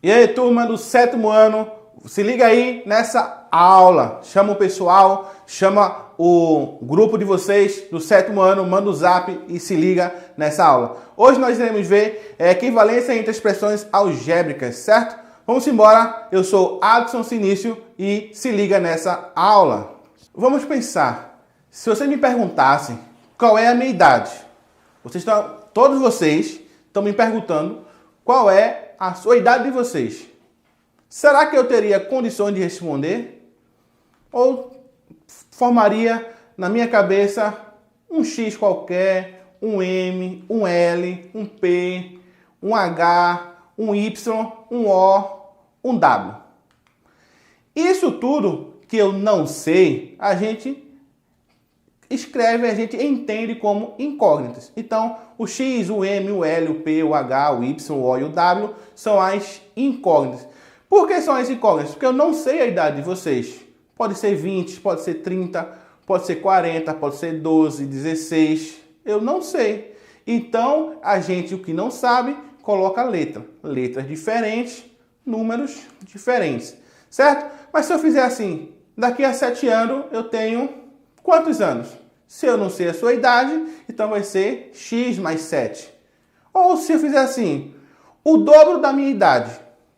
E aí, turma do 7º ano, se liga aí nessa aula. Chama o pessoal, chama o grupo de vocês do 7º ano, manda o zap e se liga nessa aula. Hoje nós iremos ver a equivalência entre expressões algébricas, certo? Vamos embora, eu sou Adson Sinício e se liga nessa aula. Vamos pensar, se vocês me perguntassem qual é a minha idade, todos vocês estão me perguntando qual é a sua idade de vocês. Será que eu teria condições de responder? Ou formaria na minha cabeça um X qualquer, um M, um L, um P, um H, um Y, um O, um W? Isso tudo que eu não sei, a gente escreve, a gente entende como incógnitas. Então, o X, o M, o L, o P, o H, o Y, o O e o W são as incógnitas. Por que são as incógnitas? Porque eu não sei a idade de vocês. Pode ser 20, pode ser 30, pode ser 40, pode ser 12, 16. Eu não sei. Então, a gente, o que não sabe, coloca letra. Letras diferentes, números diferentes. Certo? Mas se eu fizer assim, daqui a 7 anos eu tenho quantos anos? Se eu não sei a sua idade, então vai ser X mais 7. Ou se eu fizer assim, o dobro da minha idade.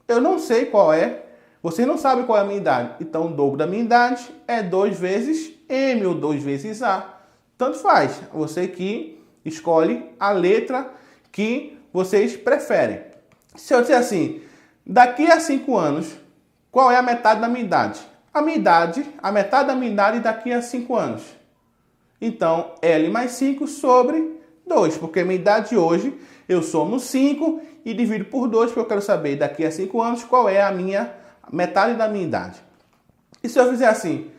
Eu não sei qual é, você não sabe qual é a minha idade. Então o dobro da minha idade é 2 vezes M ou 2 vezes A. Tanto faz, você que escolhe a letra que vocês preferem. Se eu disser assim, daqui a 5 anos, qual é a metade da minha idade? A metade da minha idade daqui a 5 anos. Então, L mais 5 sobre 2, porque a minha idade hoje, eu somo 5 e divido por 2, porque eu quero saber daqui a 5 anos qual é a metade da minha idade. E se eu fizer assim,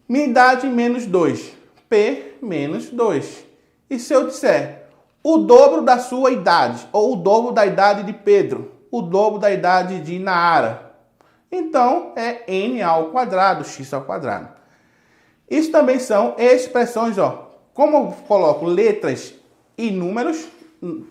minha idade menos 2, P menos 2. E se eu disser o dobro da sua idade, ou o dobro da idade de Pedro, o dobro da idade de Naara, então é N ao quadrado, X ao quadrado. Isso também são expressões, ó. Como eu coloco letras e números,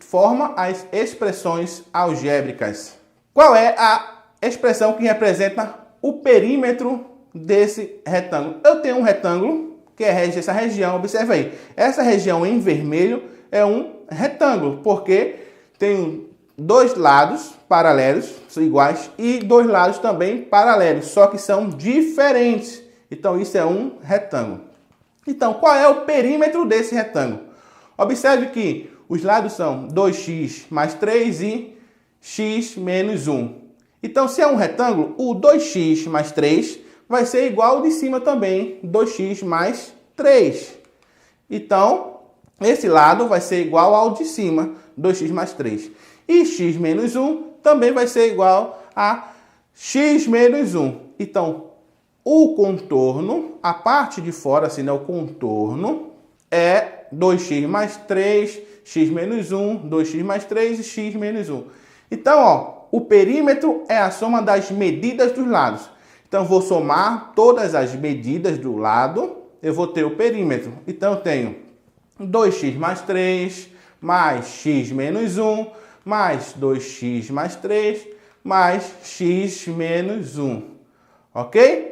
forma as expressões algébricas. Qual é a expressão que representa o perímetro desse retângulo? Eu tenho um retângulo, que é essa região, observa aí. Essa região em vermelho é um retângulo, porque tem 2 lados paralelos, são iguais, e 2 lados também paralelos, só que são diferentes. Então, isso é um retângulo. Então, qual é o perímetro desse retângulo? Observe que os lados são 2x mais 3 e x menos 1. Então, se é um retângulo, o 2x mais 3 vai ser igual ao de cima também, 2x mais 3. Então, esse lado vai ser igual ao de cima, 2x mais 3. E x menos 1 também vai ser igual a x menos 1. Então, o contorno, a parte de fora, assim, né, o contorno, é 2x mais 3, x menos 1, 2x mais 3 e x menos 1. Então, ó, o perímetro é a soma das medidas dos lados. Então, eu vou somar todas as medidas do lado, eu vou ter o perímetro. Então, eu tenho 2x mais 3, mais x menos 1, mais 2x mais 3, mais x menos 1. Ok?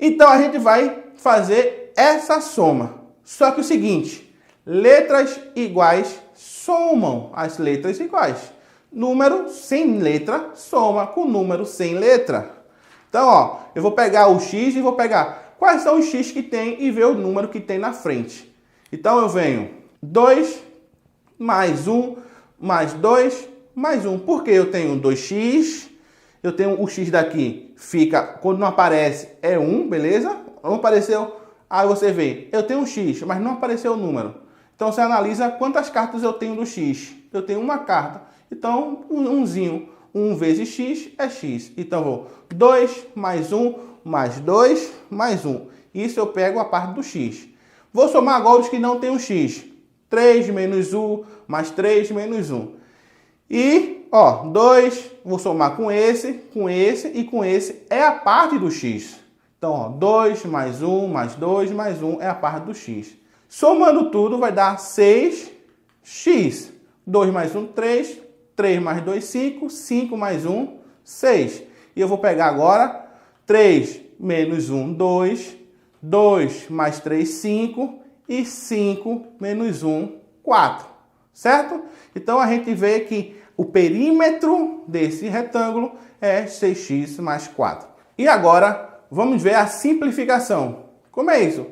Então, a gente vai fazer essa soma. Só que o seguinte, letras iguais somam as letras iguais. Número sem letra soma com número sem letra. Então, ó, eu vou pegar o x e vou pegar quais são os x que tem e ver o número que tem na frente. Então, eu venho 2 mais 1 mais 2 mais 1. Porque eu tenho 2x, eu tenho o x daqui, fica, quando não aparece, é 1, beleza? Não apareceu, aí você vê, eu tenho um x, mas não apareceu o número. Então, você analisa quantas cartas eu tenho do x. Eu tenho uma carta. Então, umzinho, 1 vezes x é x. Então, vou 2 mais 1 mais 2 mais 1. Isso eu pego a parte do x. Vou somar agora os que não tem o x. 3 menos 1 mais 3 menos 1. E, ó, 2, vou somar com esse e com esse é a parte do x. Então, ó, 2 mais 1 mais 2 mais 1 é a parte do x. Somando tudo vai dar 6x. 2 mais 1, 3. 3 mais 2, 5. 5 mais 1, 6. E eu vou pegar agora 3 menos 1, 2. 2 mais 3, 5. E 5 menos 1, 4. Certo? Então, a gente vê que o perímetro desse retângulo é 6x mais 4. E agora, vamos ver a simplificação. Como é isso?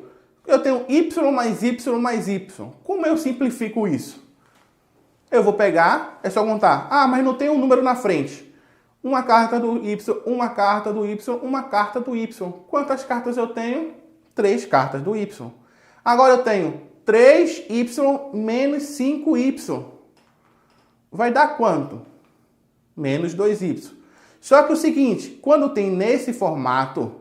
Eu tenho y mais y mais y. Como eu simplifico isso? Eu vou pegar, é só contar. Ah, mas não tem um número na frente. Uma carta do y, uma carta do y, uma carta do y. Quantas cartas eu tenho? 3 cartas do y. Agora eu tenho 3y menos 5y. Vai dar quanto? Menos 2y. Só que o seguinte, quando tem nesse formato,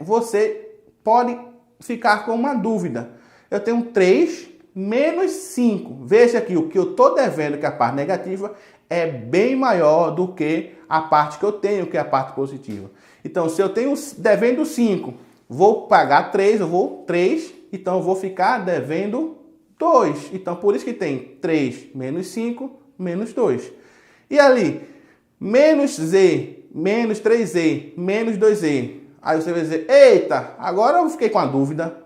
você pode ficar com uma dúvida. Eu tenho 3 menos 5. Veja aqui, o que eu estou devendo, que é a parte negativa, é bem maior do que a parte que eu tenho, que é a parte positiva. Então, se eu tenho devendo 5, vou pagar 3, eu vou 3, então eu vou ficar devendo 2. Então, por isso que tem 3 menos 5, menos 2. E ali, menos z, menos 3z, menos 2z. Aí você vai dizer, eita, agora eu fiquei com a dúvida.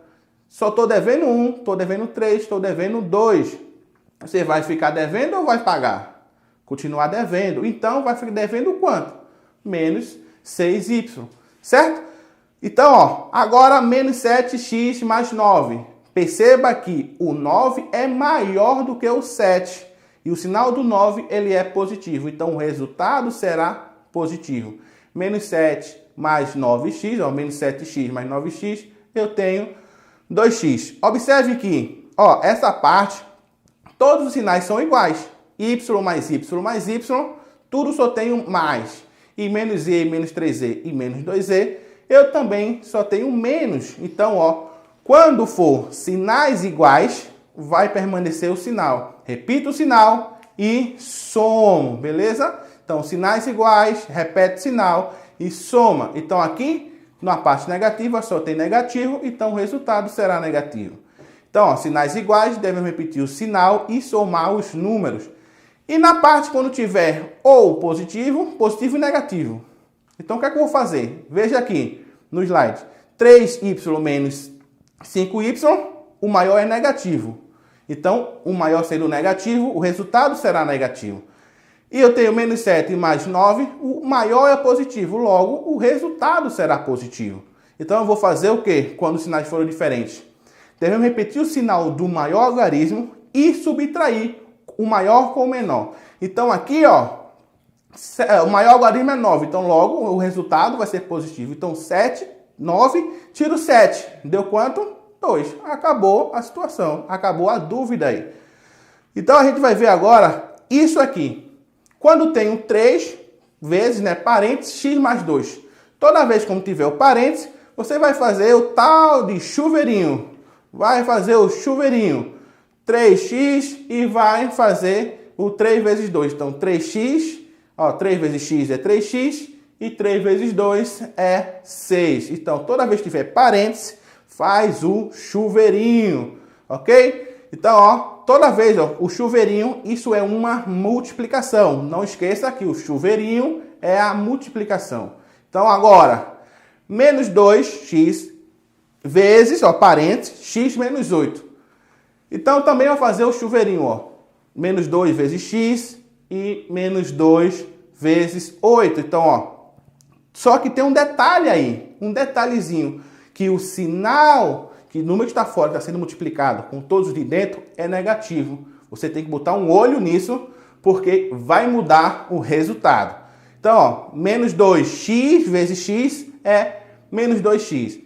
Só estou devendo 1, estou devendo 3, estou devendo 2. Você vai ficar devendo ou vai pagar? Continuar devendo. Então, vai ficar devendo quanto? Menos 6y. Certo? Então, ó, agora menos 7x mais 9. Perceba que o 9 é maior do que o 7. E o sinal do 9, ele é positivo. Então, o resultado será positivo. Menos 7 mais 9x, ó, menos 7x mais 9x, eu tenho 2x. Observe que, ó, essa parte, todos os sinais são iguais. Y mais y mais y, tudo só tenho mais. E menos z, menos 3z e menos 2z, eu também só tenho menos. Então, ó, quando for sinais iguais, vai permanecer o sinal. Repito o sinal e somo, beleza? Então, sinais iguais, repete o sinal e soma. Então, aqui, na parte negativa, só tem negativo, então o resultado será negativo. Então, ó, sinais iguais, devem repetir o sinal e somar os números. E na parte, quando tiver ou positivo, positivo e negativo. Então, o que é que eu vou fazer? Veja aqui no slide. 3y menos 5y, o maior é negativo. Então, o maior sendo negativo, o resultado será negativo. E eu tenho menos 7 mais 9, o maior é positivo, logo o resultado será positivo. Então eu vou fazer o quê? Quando os sinais forem diferentes. Devemos repetir o sinal do maior algarismo e subtrair o maior com o menor. Então aqui, ó, o maior algarismo é 9, então logo o resultado vai ser positivo. Então 7, 9, tiro 7, deu quanto? 2. Acabou a situação, acabou a dúvida aí. Então a gente vai ver agora isso aqui. Quando tenho 3 vezes, né, parênteses, x mais 2. Toda vez que tiver o parênteses, você vai fazer o tal de chuveirinho. Vai fazer o chuveirinho. 3x e vai fazer o 3 vezes 2. Então, 3x, ó, 3 vezes x é 3x e 3 vezes 2 é 6. Então, toda vez que tiver parênteses, faz o chuveirinho, ok? Então, ó, toda vez, ó, o chuveirinho, isso é uma multiplicação. Não esqueça que o chuveirinho é a multiplicação. Então, agora, menos 2x vezes, ó, parênteses, x menos 8. Então, também vai fazer o chuveirinho, ó. Menos 2 vezes x e menos 2 vezes 8. Então, ó, só que tem um detalhe aí, um detalhezinho, que o sinal que o número que está fora está sendo multiplicado com todos os de dentro é negativo. Você tem que botar um olho nisso, porque vai mudar o resultado. Então, ó, menos 2x vezes x é menos 2x.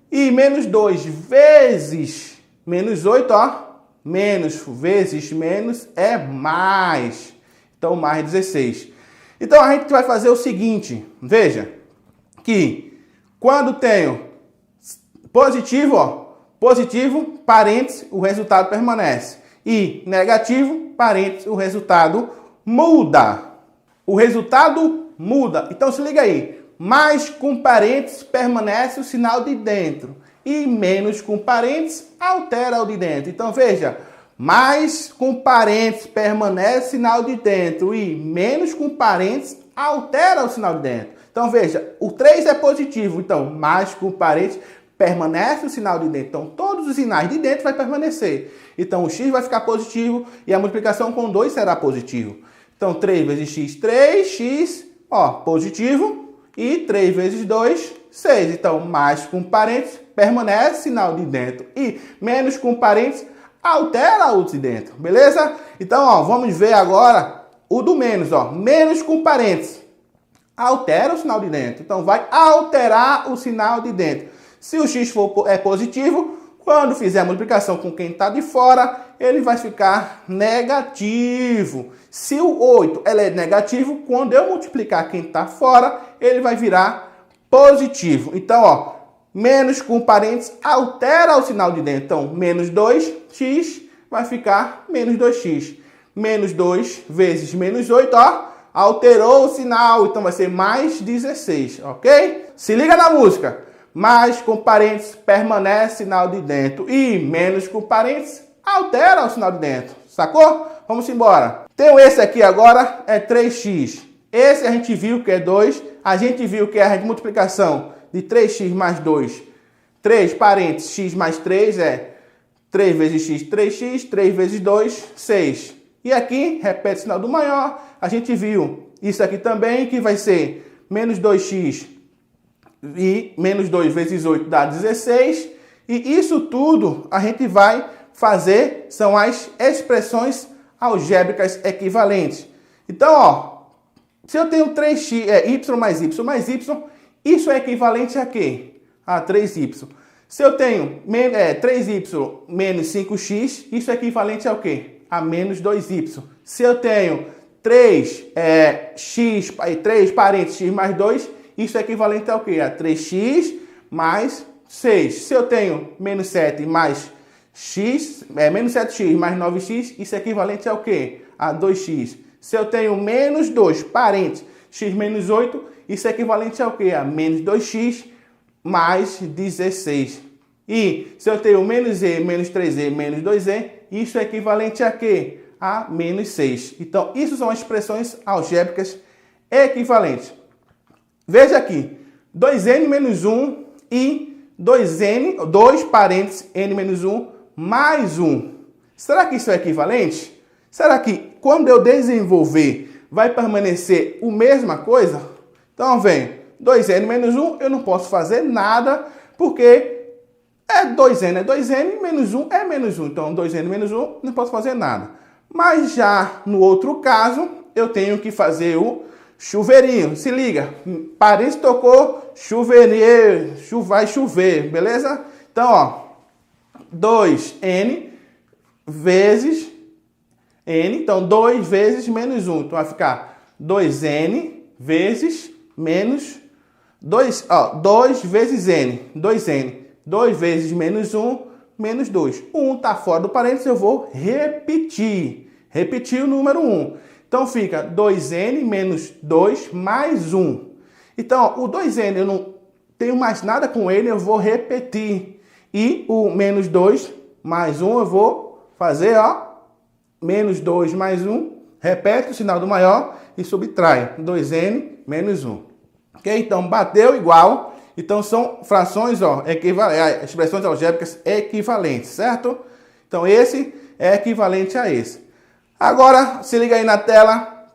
E menos 2 vezes menos 8, ó, menos vezes menos é mais. Então, mais 16. Então, a gente vai fazer o seguinte, veja, que quando tenho positivo, ó, positivo, parênteses, o resultado permanece. E negativo, parênteses, o resultado muda. O resultado muda. Então se liga aí. Mais com parênteses permanece o sinal de dentro. E menos com parênteses altera o de dentro. Então veja. Mais com parênteses permanece o sinal de dentro. E menos com parênteses altera o sinal de dentro. Então, veja, o 3 é positivo, então, mais com parênteses, permanece o sinal de dentro. Então, todos os sinais de dentro vai permanecer. Então, o x vai ficar positivo e a multiplicação com 2 será positivo. Então, 3 vezes x, 3x, ó, positivo, e 3 vezes 2, 6. Então, mais com parênteses, permanece sinal de dentro. E menos com parênteses, altera o de dentro, beleza? Então, ó, vamos ver agora o do menos, ó. Menos com parênteses, altera o sinal de dentro. Então, vai alterar o sinal de dentro. Se o x é positivo, quando fizer a multiplicação com quem está de fora, ele vai ficar negativo. Se o 8 é negativo, quando eu multiplicar quem está fora, ele vai virar positivo. Então, ó, menos com parênteses altera o sinal de dentro. Então, menos 2x vai ficar menos 2x. Menos 2 vezes menos 8, ó, alterou o sinal. Então, vai ser mais 16, ok? Se liga na música. Mais com parênteses permanece sinal de dentro. E menos com parênteses altera o sinal de dentro. Sacou? Vamos embora. Tem esse aqui agora, é 3x. Esse a gente viu que é 2. A gente viu que é a multiplicação de 3x mais 2. 3 parênteses x mais 3 é 3 vezes x, 3x. 3 vezes 2, 6. E aqui, repete o sinal do maior. A gente viu isso aqui também, que vai ser menos 2x e menos 2 vezes 8 dá 16. E isso tudo a gente vai fazer, são as expressões algébricas equivalentes. Então, ó, se eu tenho 3x, y mais y, isso é equivalente a quê? A 3y. Se eu tenho 3y menos 5x, isso é equivalente ao quê? A menos 2y. Se eu tenho 3 parênteses x mais 2, isso é equivalente ao quê? A 3x mais 6. Se eu tenho menos 7 mais x, menos 7x mais 9x, isso é equivalente ao quê? A 2x. Se eu tenho menos 2 parênteses x menos 8, isso é equivalente ao quê? A menos 2x mais 16. E se eu tenho menos e, menos 3e, menos 2e, isso é equivalente a quê? A menos 6. Então, isso são as expressões algébricas equivalentes. Veja aqui, 2n menos 1 e 2 parênteses n menos 1 mais 1. Será que isso é equivalente? Será que quando eu desenvolver vai permanecer a mesma coisa? Então, vem, 2n menos 1, eu não posso fazer nada, porque 2n é 2n, menos 1 é menos 1. Então, 2n menos 1, não posso fazer nada. Mas já no outro caso, eu tenho que fazer o chuveirinho. Se liga, parênteses tocou, chuveirinho, vai chover, beleza? Então, ó, 2n vezes n, então 2 vezes menos 1. Então, vai ficar 2n vezes menos 2, ó, 2 vezes n, 2n. 2 vezes menos 1, menos 2. 1 está fora do parênteses, eu vou repetir. Repetir o número 1. Então, fica 2n menos 2 mais 1. Então, ó, o 2n eu não tenho mais nada com ele, eu vou repetir. E o menos 2 mais 1 eu vou fazer, ó, menos 2 mais 1. Repete o sinal do maior e subtrai. 2n menos 1. Ok? Então, bateu igual. Então, são frações, ó, expressões algébricas equivalentes, certo? Então, esse é equivalente a esse. Agora, se liga aí na tela,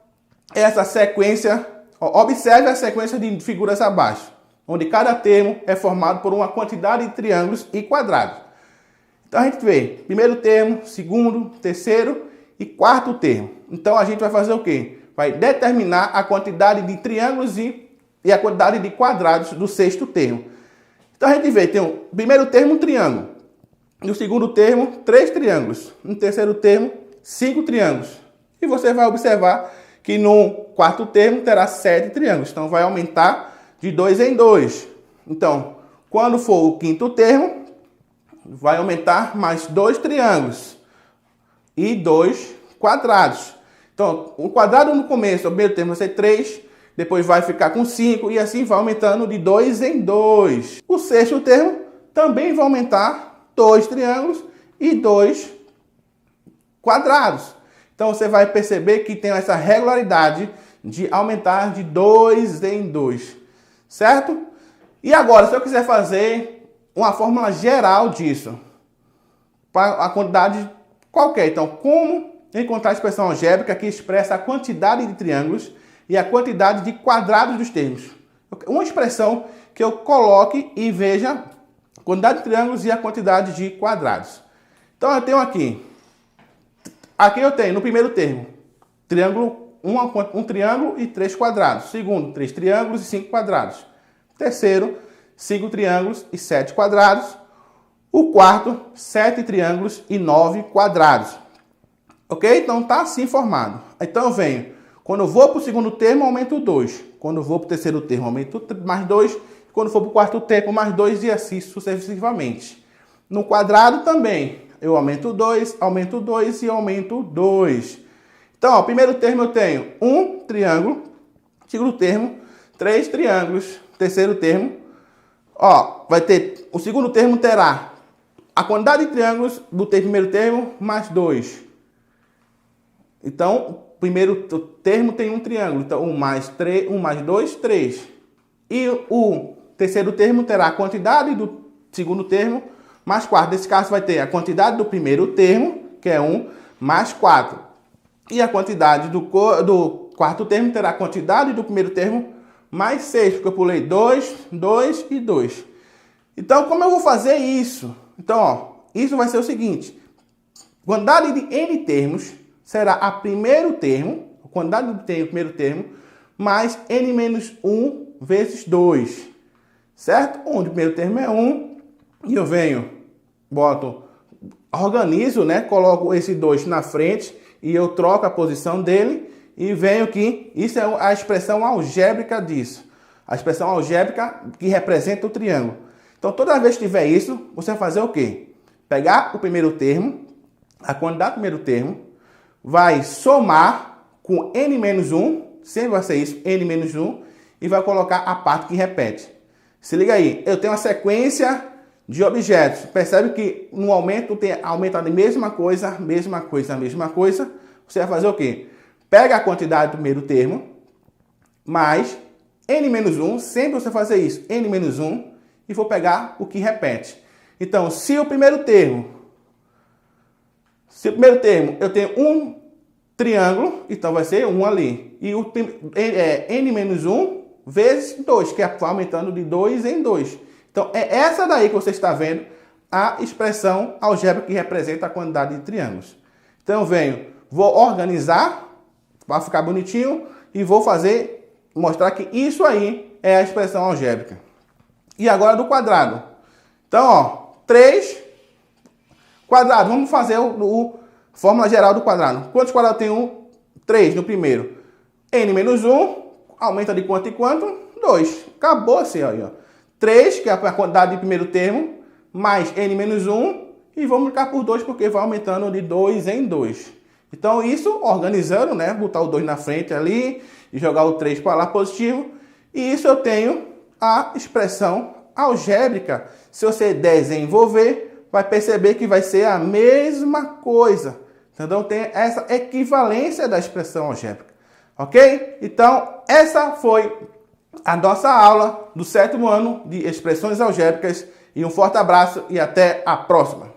essa sequência, ó, observe a sequência de figuras abaixo, onde cada termo é formado por uma quantidade de triângulos e quadrados. Então, a gente vê primeiro termo, segundo, terceiro e quarto termo. Então, a gente vai fazer o quê? Vai determinar a quantidade de triângulos e a quantidade de quadrados do sexto termo. Então, a gente vê, tem o primeiro termo, um triângulo. No segundo termo, 3 triângulos. No terceiro termo, 5 triângulos. E você vai observar que no quarto termo terá 7 triângulos. Então, vai aumentar de 2 em 2. Então, quando for o quinto termo, vai aumentar mais 2 triângulos e 2 quadrados. Então, o quadrado no começo, o primeiro termo vai ser 3, depois vai ficar com 5 e assim vai aumentando de 2 em 2. O sexto termo também vai aumentar 2 triângulos e 2 quadrados. Então você vai perceber que tem essa regularidade de aumentar de 2 em 2, certo? E agora, se eu quiser fazer uma fórmula geral disso, para a quantidade qualquer, então, como encontrar a expressão algébrica que expressa a quantidade de triângulos e a quantidade de quadrados dos termos? Uma expressão que eu coloque e veja a quantidade de triângulos e a quantidade de quadrados. Então, eu tenho aqui eu tenho no primeiro termo, um triângulo e 3 quadrados. Segundo, 3 triângulos e 5 quadrados. Terceiro, 5 triângulos e 7 quadrados. O quarto, 7 triângulos e 9 quadrados. Ok? Então, está assim formado. Então, eu venho. Quando eu vou para o segundo termo, aumento 2. Quando eu vou para o terceiro termo, aumento mais 2. Quando for para o quarto termo, mais 2 e assim sucessivamente. No quadrado também, eu aumento 2 e aumento 2. Então, ó, primeiro termo eu tenho um triângulo. Segundo termo, 3 triângulos. Terceiro termo, ó, vai ter, o segundo termo terá a quantidade de triângulos do primeiro termo mais 2. Então, o primeiro termo tem um triângulo. Então, 1 mais 2, 3. E o terceiro termo terá a quantidade do segundo termo mais 4. Nesse caso, vai ter a quantidade do primeiro termo, que é 1, mais 4. E a quantidade do quarto termo terá a quantidade do primeiro termo mais 6, porque eu pulei 2, 2 e 2. Então, como eu vou fazer isso? Então, ó, isso vai ser o seguinte. Quantidade de n termos será a primeiro termo, a quantidade de primeiro termo, mais n menos 1 vezes 2. Certo? Onde o primeiro termo é 1, e eu venho, organizo, né? Coloco esse 2 na frente, e eu troco a posição dele, e venho aqui, isso é a expressão algébrica disso. A expressão algébrica que representa o triângulo. Então, toda vez que tiver isso, você vai fazer o quê? Pegar o primeiro termo, a quantidade do primeiro termo, vai somar com n menos 1, sempre vai ser isso, n menos 1, e vai colocar a parte que repete. Se liga aí, eu tenho uma sequência de objetos. Percebe que no aumento tem aumentado a mesma coisa. Você vai fazer o quê? Pega a quantidade do primeiro termo, mais n menos 1, sempre você fazer isso, n menos 1, e vou pegar o que repete. Então, se o primeiro termo eu tenho um triângulo, então vai ser 1 ali. E o n menos 1 vezes 2, que é aumentando de 2 em 2. Então, é essa daí que você está vendo a expressão algébrica que representa a quantidade de triângulos. Então, vou organizar para ficar bonitinho e vou mostrar que isso aí é a expressão algébrica. E agora do quadrado. Então, ó, 3 quadrado. Vamos fazer a fórmula geral do quadrado. Quantos quadrados tem 3 no primeiro. N menos 1, aumenta de quanto em quanto? 2. Acabou assim, ó. 3, que é a quantidade de primeiro termo, mais N menos 1, e vamos multiplicar por 2, porque vai aumentando de 2 em 2. Então, isso organizando, né? Botar o 2 na frente ali, e jogar o 3 para lá positivo. E isso eu tenho a expressão algébrica. Se você desenvolver, vai perceber que vai ser a mesma coisa. Então, tem essa equivalência da expressão algébrica. Ok? Então, essa foi a nossa aula do 7º ano de expressões algébricas. E um forte abraço e até a próxima!